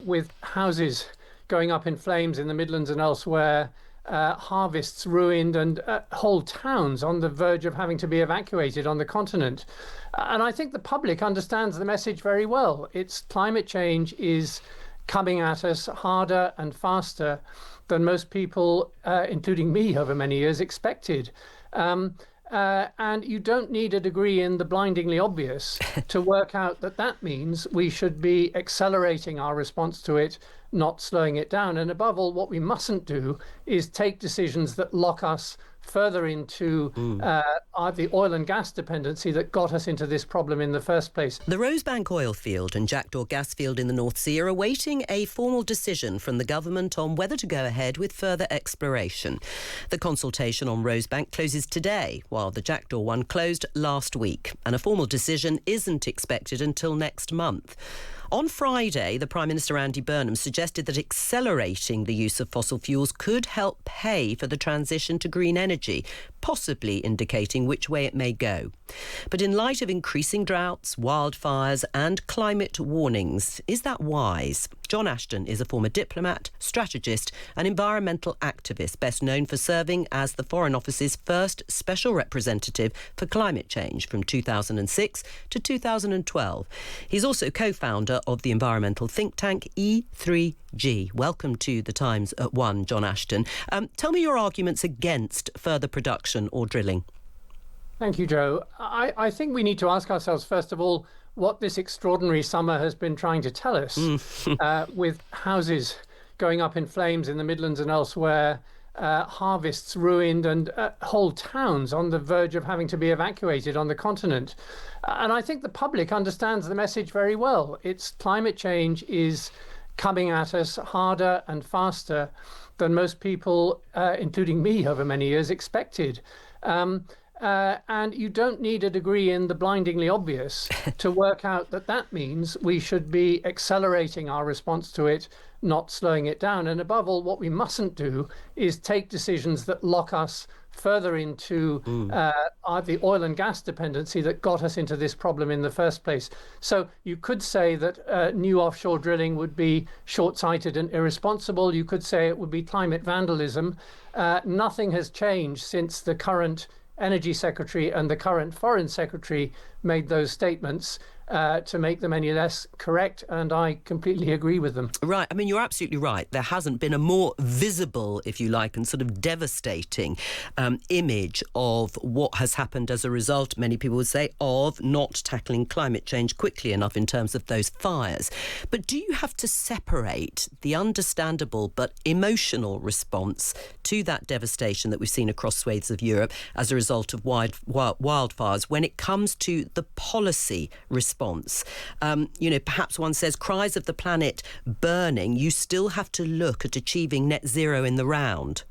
with houses going up in flames in the Midlands and elsewhere, harvests ruined, and whole towns on the verge of having to be evacuated on the continent. And I think the public understands the message very well. It's climate change is coming at us harder and faster than most people, including me over many years, expected. And you don't need a degree in the blindingly obvious to work out that that means we should be accelerating our response to it, not slowing it down. And above all, what we mustn't do is take decisions that lock us further into the oil and gas dependency that got us into this problem in the first place. The Rosebank oil field and Jackdaw gas field in the North Sea are awaiting a formal decision from the government on whether to go ahead with further exploration. The consultation on Rosebank closes today, while the Jackdaw one closed last week, and a formal decision isn't expected until next month. On Friday, the Prime Minister Andy Burnham suggested that accelerating the use of fossil fuels could help pay for the transition to green energy, possibly indicating which way it may go. But in light of increasing droughts, wildfires and climate warnings, is that wise? John Ashton is a former diplomat, strategist and environmental activist, best known for serving as the Foreign Office's first special representative for climate change from 2006 to 2012. He's also co-founder of the environmental think tank E3G. Welcome to The Times at 1, John Ashton. Tell me your arguments against further production or drilling. Thank you, Jo. I think we need to ask ourselves, first of all, what this extraordinary summer has been trying to tell us, with houses going up in flames in the Midlands and elsewhere, harvests ruined, and whole towns on the verge of having to be evacuated on the continent. And I think the public understands the message very well. It's climate change is coming at us harder and faster than most people, including me over many years, expected. And you don't need a degree in the blindingly obvious to work out that that means we should be accelerating our response to it, not slowing it down. And above all, what we mustn't do is take decisions that lock us further into the oil and gas dependency that got us into this problem in the first place. So you could say that new offshore drilling would be short-sighted and irresponsible. You could say it would be climate vandalism. Nothing has changed since the current Energy Secretary and the current Foreign Secretary made those statements to make them any less correct, and I completely agree with them. Right, I mean, you're absolutely right. There hasn't been a more visible, if you like, and sort of devastating image of what has happened as a result, many people would say, of not tackling climate change quickly enough in terms of those fires. But do you have to separate the understandable but emotional response to that devastation that we've seen across swathes of Europe as a result of wildfires when it comes to the policy response? Perhaps one says cries of the planet burning, you still have to look at achieving net zero in the round.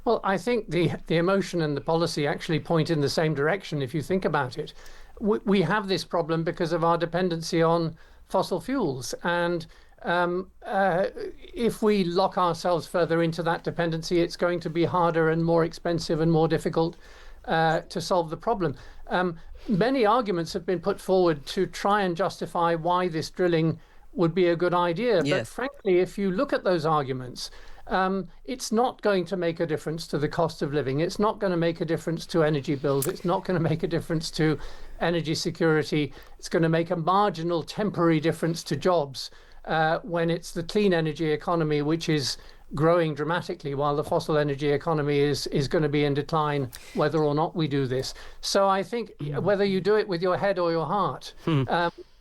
Well, I think the emotion and the policy actually point in the same direction if you think about it. We have this problem because of our dependency on fossil fuels. And if we lock ourselves further into that dependency, it's going to be harder and more expensive and more difficult to solve the problem. Many arguments have been put forward to try and justify why this drilling would be a good idea. Yes. But frankly, if you look at those arguments, it's not going to make a difference to the cost of living. It's not going to make a difference to energy bills. It's not going to make a difference to energy security. It's going to make a marginal temporary difference to jobs when it's the clean energy economy which is growing dramatically while the fossil energy economy is going to be in decline whether or not we do this. So I think whether you do it with your head or your heart,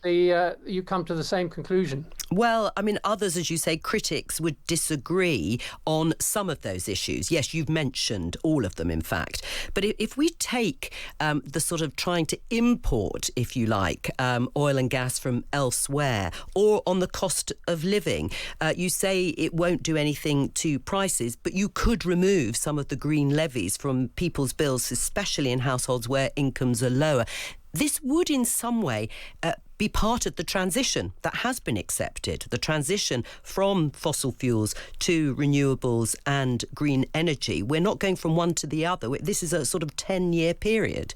you come to the same conclusion. Well, I mean, others, as you say, critics would disagree on some of those issues. Yes, you've mentioned all of them, in fact. But if we take the sort of trying to import, if you like, oil and gas from elsewhere, or on the cost of living, you say it won't do anything to prices, but you could remove some of the green levies from people's bills, especially in households where incomes are lower. This would in some way be part of the transition that has been accepted, the transition from fossil fuels to renewables and green energy. We're not going from one to the other. This is a sort of 10-year period.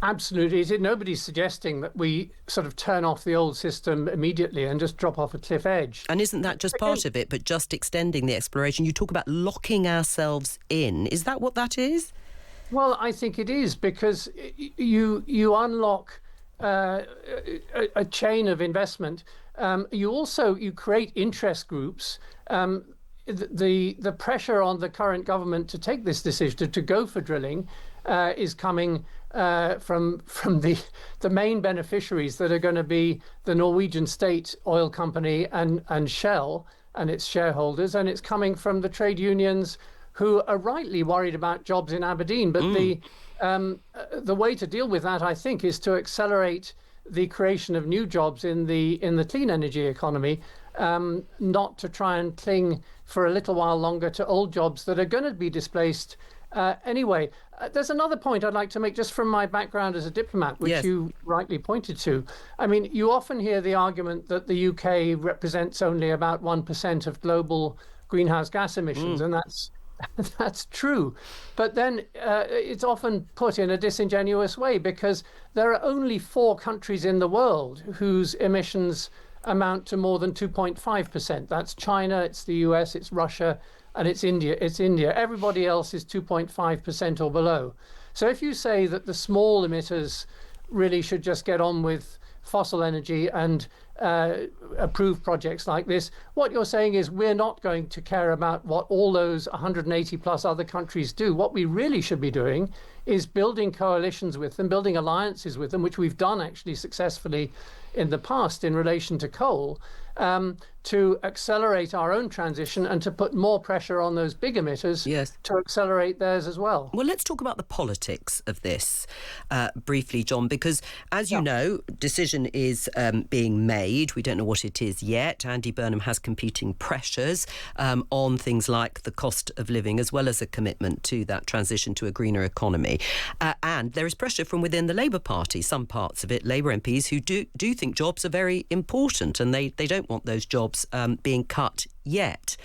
Absolutely. Nobody's suggesting that we sort of turn off the old system immediately and just drop off a cliff edge. And isn't that just part of it, but just extending the exploration? You talk about locking ourselves in. Is that what that is? Well, I think it is, because you unlock a chain of investment. You create interest groups. The pressure on the current government to take this decision to go for drilling is coming from the main beneficiaries that are going to be the Norwegian state oil company and Shell and its shareholders, and it's coming from the trade unions who are rightly worried about jobs in Aberdeen. But the way to deal with that, I think, is to accelerate the creation of new jobs in the clean energy economy, not to try and cling for a little while longer to old jobs that are going to be displaced anyway. There's another point I'd like to make just from my background as a diplomat, which Yes. you rightly pointed to. I mean, you often hear the argument that the UK represents only about 1% of global greenhouse gas emissions, and that's true. But then it's often put in a disingenuous way, because there are only 4 countries in the world whose emissions amount to more than 2.5%. That's China, it's the US, it's Russia, and it's India. Everybody else is 2.5% or below. So if you say that the small emitters really should just get on with fossil energy and approve projects like this, what you're saying is we're not going to care about what all those 180 plus other countries do. What we really should be doing is building coalitions with them, building alliances with them, which we've done actually successfully in the past in relation to coal, to accelerate our own transition and to put more pressure on those big emitters Yes. to accelerate theirs as well. Well, let's talk about the politics of this briefly, John, because as you know, decision is being made. We don't know what it is yet. Andy Burnham has competing pressures on things like the cost of living, as well as a commitment to that transition to a greener economy. And there is pressure from within the Labour Party, some parts of it, Labour MPs who do think jobs are very important, and they don't want those jobs being cut yet.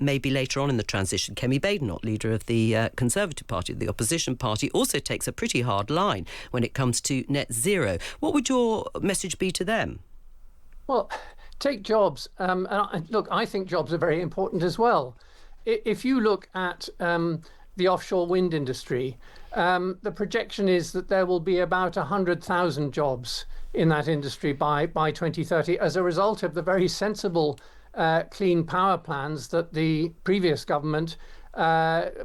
Maybe later on in the transition. Kemi Badenoch, leader of the Conservative Party, the opposition party, also takes a pretty hard line when it comes to net zero. What would your message be to them? Well, take jobs. Look, I think jobs are very important as well. If you look at the offshore wind industry, the projection is that there will be about 100,000 jobs in that industry by 2030 as a result of the very sensible clean power plans that the previous government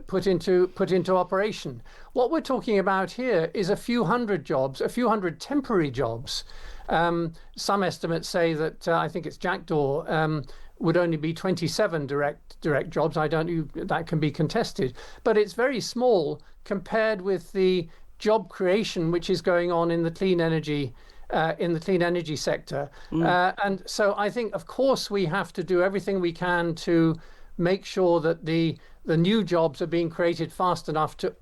put into operation. What we're talking about here is a few hundred jobs, a few hundred temporary jobs. Some estimates say that I think it's Jackdaw would only be 27 direct jobs. I don't. That can be contested, but it's very small compared with the job creation which is going on in the clean energy. In the clean energy sector. And so I think, of course, we have to do everything we can to make sure that the new jobs are being created fast enough to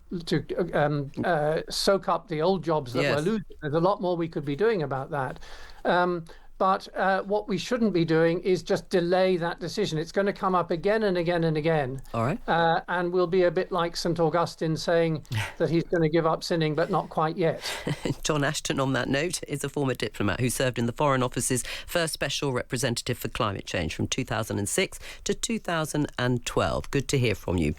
soak up the old jobs that we're losing. There's a lot more we could be doing about that. But what we shouldn't be doing is just delay that decision. It's going to come up again and again and again. All right. And we'll be a bit like St. Augustine saying that he's going to give up sinning, but not quite yet. John Ashton, on that note, is a former diplomat who served in the Foreign Office's first Special Representative for Climate Change from 2006 to 2012. Good to hear from you.